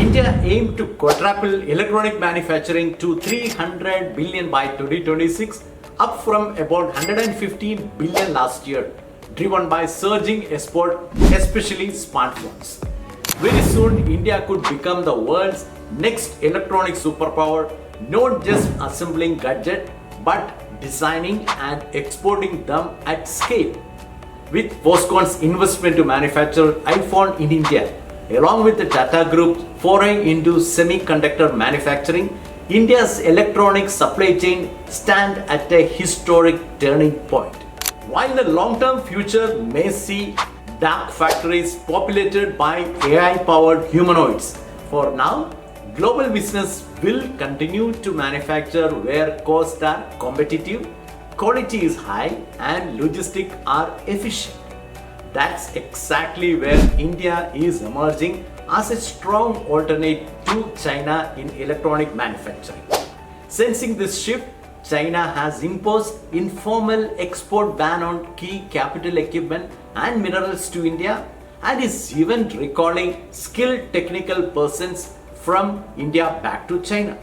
India aimed to quadruple electronic manufacturing to 300 billion by 2026, up from about 115 billion last year, driven by surging export, especially smartphones. Very soon, India could become the world's next electronic superpower, not just assembling gadgets, but designing and exporting them at scale. With Foxconn's investment to manufacture iPhone in India, along with the Tata Group's foray into semiconductor manufacturing, India's electronic supply chain stands at a historic turning point. While the long-term future may see dark factories populated by AI-powered humanoids, for now, global business will continue to manufacture where costs are competitive, quality is high, and logistics are efficient. That's exactly where India is emerging as a strong alternate to China in electronic manufacturing. Sensing this shift, China has imposed informal export ban on key capital equipment and minerals to India and is even recalling skilled technical persons from India back to China.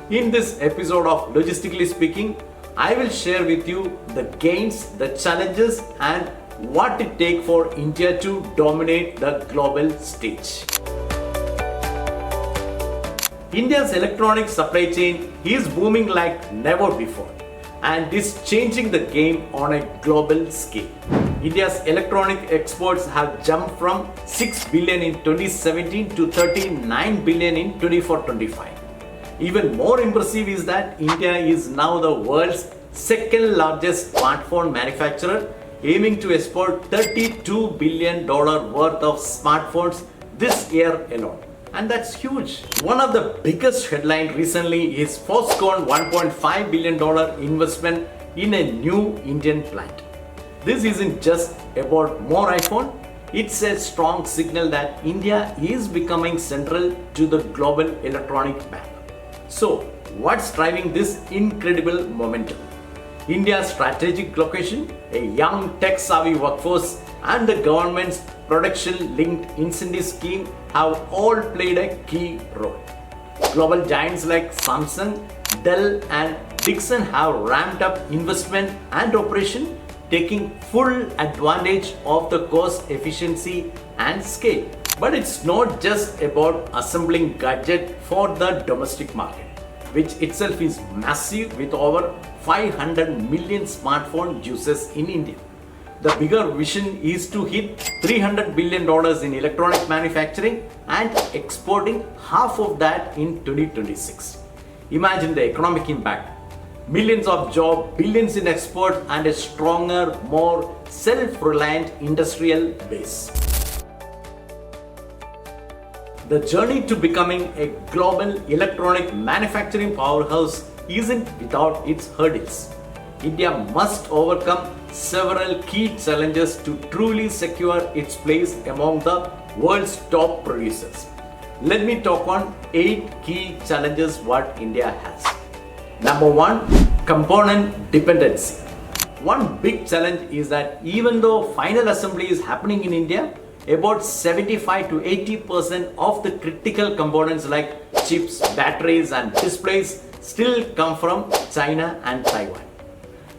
In this episode of Logistically Speaking, I will share with you the gains, the challenges, and what it takes for India to dominate the global stage. India's electronic supply chain is booming like never before and is changing the game on a global scale. India's electronic exports have jumped from 6 billion in 2017 to 39 billion in 24-25. Even more impressive is that India is now the world's second largest smartphone manufacturer, aiming to export $32 billion worth of smartphones this year alone. And that's huge. One of the biggest headlines recently is Foxconn $1.5 billion investment in a new Indian plant. This isn't just about more iPhone, it's a strong signal that India is becoming central to the global electronic map. So, what's driving this incredible momentum? India's strategic location, a young tech-savvy workforce, and the government's production-linked incentive scheme have all played a key role. Global giants like Samsung, Dell, and Dixon have ramped up investment and operation, taking full advantage of the cost efficiency and scale. But it's not just about assembling gadgets for the domestic market, which itself is massive with over 500 million smartphone users in India. The bigger vision is to hit $300 billion in electronic manufacturing and exporting half of that in 2026. Imagine the economic impact. Millions of jobs, billions in exports, and a stronger, more self-reliant industrial base. The journey to becoming a global electronic manufacturing powerhouse isn't without its hurdles. India must overcome several key challenges to truly secure its place among the world's top producers. Let me talk on 8 key challenges what India has. Number 1, component dependency. One big challenge is that even though final assembly is happening in India, about 75 to 80% of the critical components like chips, batteries, and displays still come from China and Taiwan.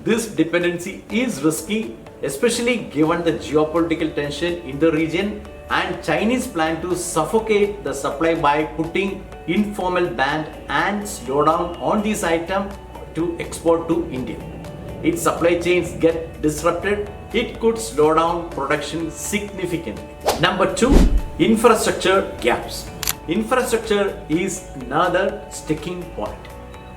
This dependency is risky, especially given the geopolitical tension in the region and Chinese plan to suffocate the supply by putting informal ban and slow down on these items to export to India. If supply chains get disrupted, it could slow down production significantly. Number 2, infrastructure gaps. Infrastructure is another sticking point.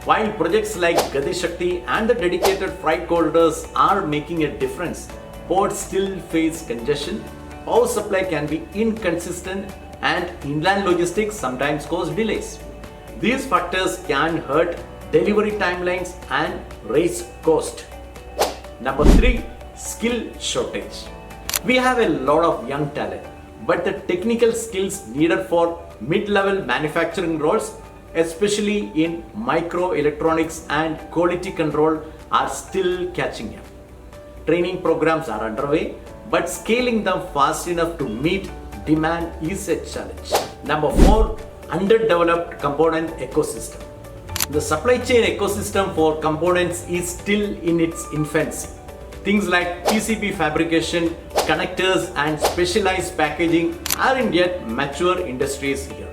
While projects like Gati Shakti and the dedicated freight corridors are making a difference, ports still face congestion, power supply can be inconsistent, and inland logistics sometimes cause delays. These factors can hurt delivery timelines and raise cost. Number 3, skill shortage. We have a lot of young talent, but the technical skills needed for mid-level manufacturing roles, especially in microelectronics and quality control, are still catching up. Training programs are underway, but scaling them fast enough to meet demand is a challenge. Number 4, underdeveloped component ecosystem. The supply chain ecosystem for components is still in its infancy. Things like PCB fabrication, connectors and specialized packaging aren't yet mature industries here.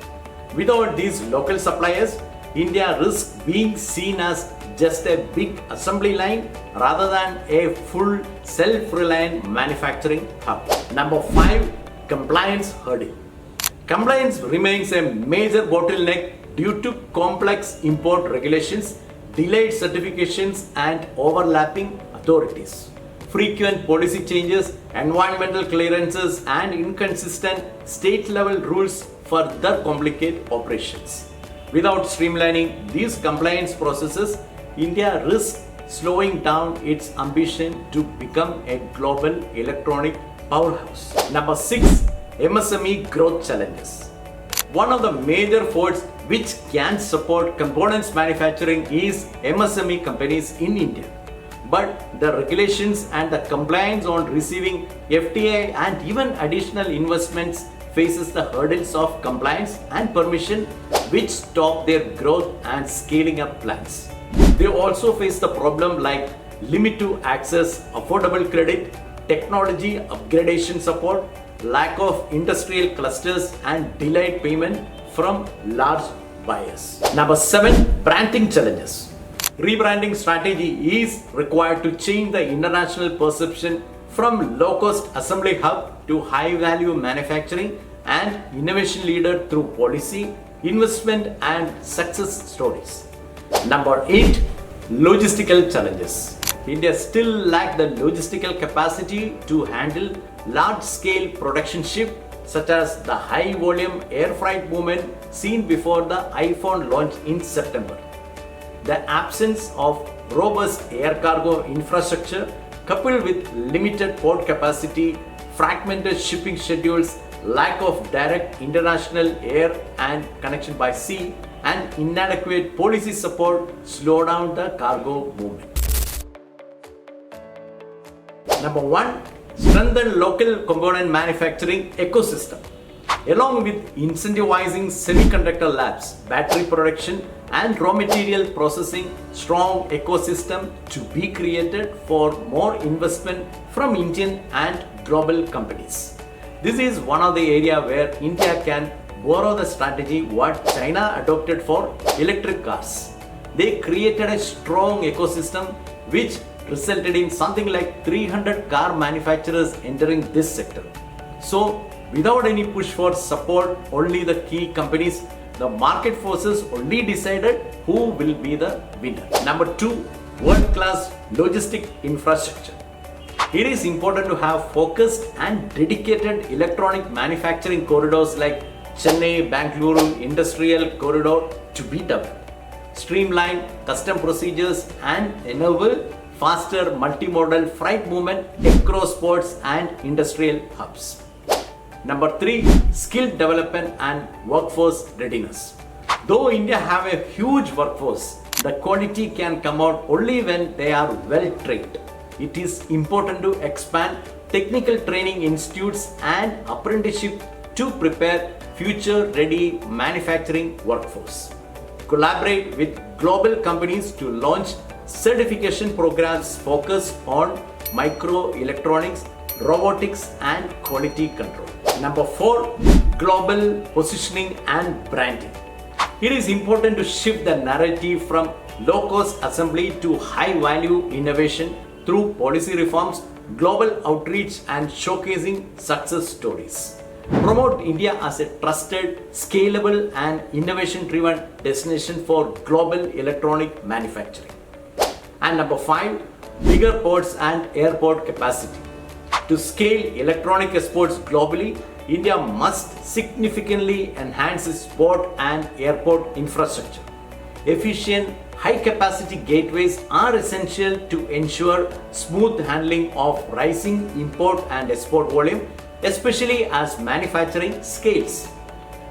Without these local suppliers, India risks being seen as just a big assembly line rather than a full self-reliant manufacturing hub. Number 5. Compliance hurdle. Compliance remains a major bottleneck due to complex import regulations, delayed certifications and overlapping authorities. Frequent policy changes, environmental clearances and inconsistent state-level rules further complicate operations. Without streamlining these compliance processes, India risks slowing down its ambition to become a global electronic powerhouse. Number 6. MSME growth challenges. One of the major forces which can support components manufacturing is MSME companies in India. But the regulations and the compliance on receiving FTA and even additional investments faces the hurdles of compliance and permission which stop their growth and scaling up plans. They also face the problem like limit to access affordable credit, technology upgradation support, lack of industrial clusters and delayed payment from large buyers. Number 7. Branding challenges. Rebranding strategy is required to change the international perception from low-cost assembly hub to high-value manufacturing and innovation leader through policy, investment and success stories. Number 8. Logistical challenges. India still lacks the logistical capacity to handle large-scale production shift such as the high-volume air freight movement seen before the iPhone launch in September. The absence of robust air cargo infrastructure coupled with limited port capacity, fragmented shipping schedules, lack of direct international air and connection by sea, and inadequate policy support slow down the cargo movement. Number 1. Strengthen local component manufacturing ecosystem. Along with incentivizing semiconductor labs, battery production and raw material processing, strong ecosystem to be created for more investment from Indian and global companies. This is one of the areas where India can borrow the strategy what China adopted for electric cars. They created a strong ecosystem which resulted in something like 300 car manufacturers entering this sector. So, without any push for support, only the key companies, the market forces only decided who will be the winner. Number 2. World-class logistic infrastructure. It is important to have focused and dedicated electronic manufacturing corridors like Chennai, Bangalore Industrial Corridor to be developed. Streamline custom procedures and enable faster multimodal freight movement across ports and industrial hubs. Number 3. Skill development and workforce readiness. Though India have a huge workforce, the quality can come out only when they are well trained. It is important to expand technical training institutes and apprenticeship to prepare future-ready manufacturing workforce. Collaborate with global companies to launch certification programs focused on microelectronics, robotics and quality control. Number 4. Global positioning and branding. It is important to shift the narrative from low-cost assembly to high-value innovation through policy reforms, global outreach and showcasing success stories. Promote India as a trusted, scalable and innovation-driven destination for global electronic manufacturing. And number 5. Bigger ports and airport capacity. To scale electronic exports globally, India must significantly enhance its port and airport infrastructure. Efficient, high-capacity gateways are essential to ensure smooth handling of rising import and export volume, especially as manufacturing scales.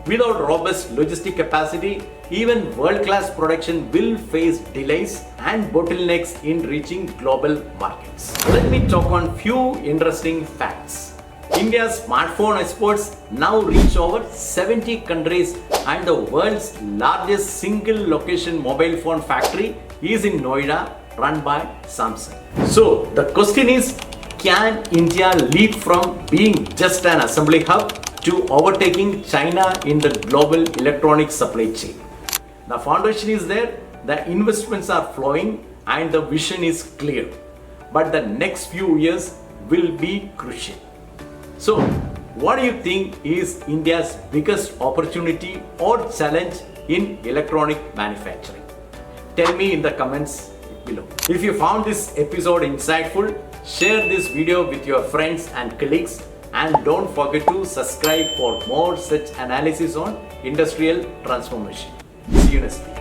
Without robust logistic capacity, even world-class production will face delays and bottlenecks in reaching global markets. Let me talk on few interesting facts. India's smartphone exports now reach over 70 countries, and the world's largest single location mobile phone factory is in Noida, run by Samsung. So the question is, can India leap from being just an assembly hub to overtaking China in the global electronic supply chain? The foundation is there, the investments are flowing, and the vision is clear. But the next few years will be crucial. So, what do you think is India's biggest opportunity or challenge in electronic manufacturing? Tell me in the comments below. If you found this episode insightful, share this video with your friends and colleagues, and don't forget to subscribe for more such analysis on industrial transformation. See you next week.